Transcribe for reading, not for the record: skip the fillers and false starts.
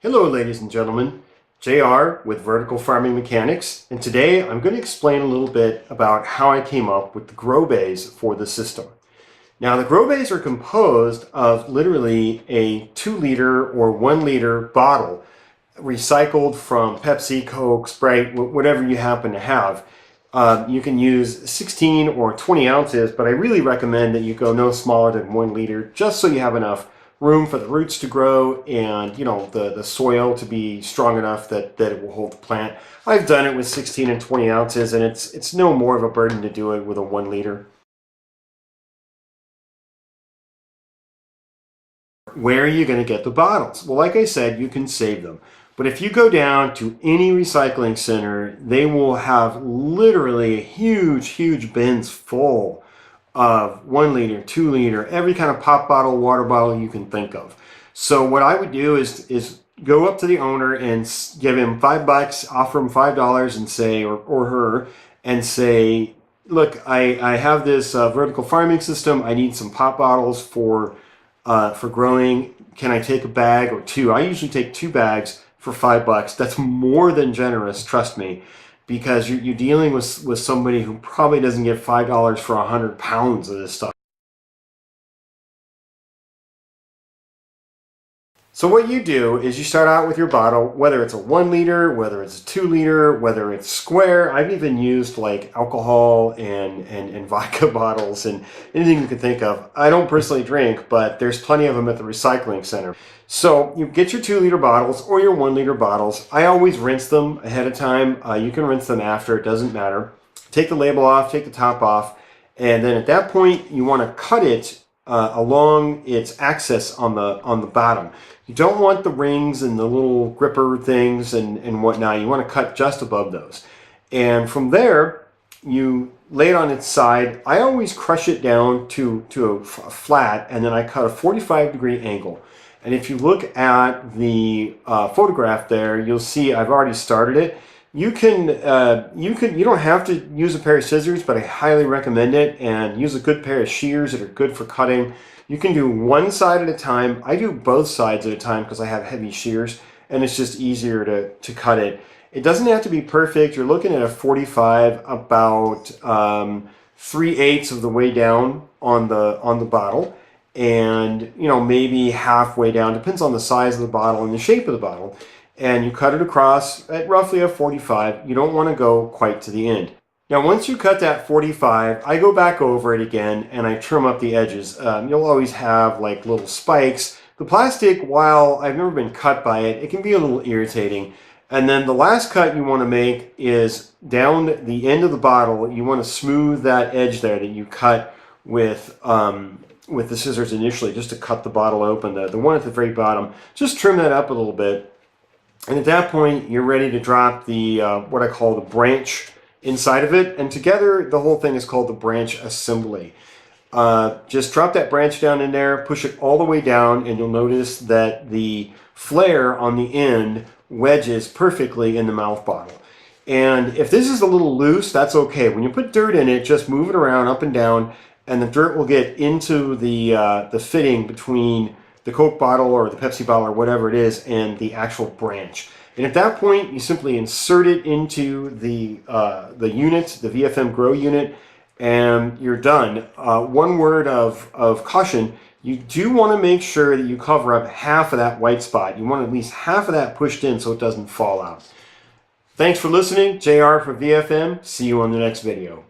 Hello ladies and gentlemen, JR with Vertical Farming Mechanics, and today I'm going to explain a little bit about how I came up with the grow bays for the system. Now the grow bays are composed of literally a 2-liter or 1-liter bottle recycled from Pepsi, Coke, Sprite, whatever you happen to have. You can use 16 or 20 ounces, but I really recommend that you go no smaller than 1 liter just so you have enough room for the roots to grow and the soil to be strong enough that it will hold the plant. I've done it with 16 and 20 ounces and it's no more of a burden to do it with a 1 liter. Where are you going to get the bottles? Well, like I said, you can save them. But if you go down to any recycling center, they will have literally huge bins full of 1 liter, 2 liter, every kind of pop bottle, water bottle you can think of. So what I would do is go up to the owner and give him $5, offer him $5 and say, or her, and say, look, I have this vertical farming system. I need some pop bottles for growing. Can I take a bag or 2? I usually take 2 bags for $5. That's more than generous, trust me, because you're dealing with somebody who probably doesn't get $5 for 100 pounds of this stuff. So what you do is you start out with your bottle, whether it's a 1 liter, whether it's a 2 liter, whether it's square. I've even used like alcohol and vodka bottles and anything you can think of. I don't personally drink, but there's plenty of them at the recycling center. So you get your 2 liter bottles or your 1 liter bottles. I always rinse them ahead of time. You can rinse them after, it doesn't matter. Take the label off, take the top off, and then at that point you want to cut it along its axis on the bottom. You don't want the rings and the little gripper things and whatnot. You want to cut just above those. And from there, you lay it on its side. I always crush it down to a flat, and then I cut a 45-degree angle. And if you look at the photograph there, you'll see I've already started it. You don't have to use a pair of scissors, but I highly recommend it, and use a good pair of shears that are good for cutting. You can do one side at a time. I do both sides at a time because I have heavy shears, and it's just easier to cut it. It doesn't have to be perfect. You're looking at a 45 about 3/8 of the way down on the bottle, and maybe halfway down, depends on the size of the bottle and the shape of the bottle. And you cut it across at roughly a 45. You don't want to go quite to the end. Now once you cut that 45, I go back over it again and I trim up the edges. You'll always have like little spikes. The plastic, while I've never been cut by it, it can be a little irritating. And then the last cut you want to make is down the end of the bottle. You want to smooth that edge there that you cut with the scissors initially, just to cut the bottle open. The one at the very bottom, just trim that up a little bit. And at that point, you're ready to drop the what I call the branch inside of it. And together, the whole thing is called the branch assembly. Just drop that branch down in there, push it all the way down, and you'll notice that the flare on the end wedges perfectly in the mouth bottle. And if this is a little loose, that's okay. When you put dirt in it, just move it around up and down, and the dirt will get into the fitting between the Coke bottle or the Pepsi bottle or whatever it is and the actual branch. And at that point, you simply insert it into the unit, the VFM grow unit, and you're done. One word of caution, you do want to make sure that you cover up half of that white spot. You want at least half of that pushed in so it doesn't fall out. Thanks for listening. JR for VFM. See you on the next video.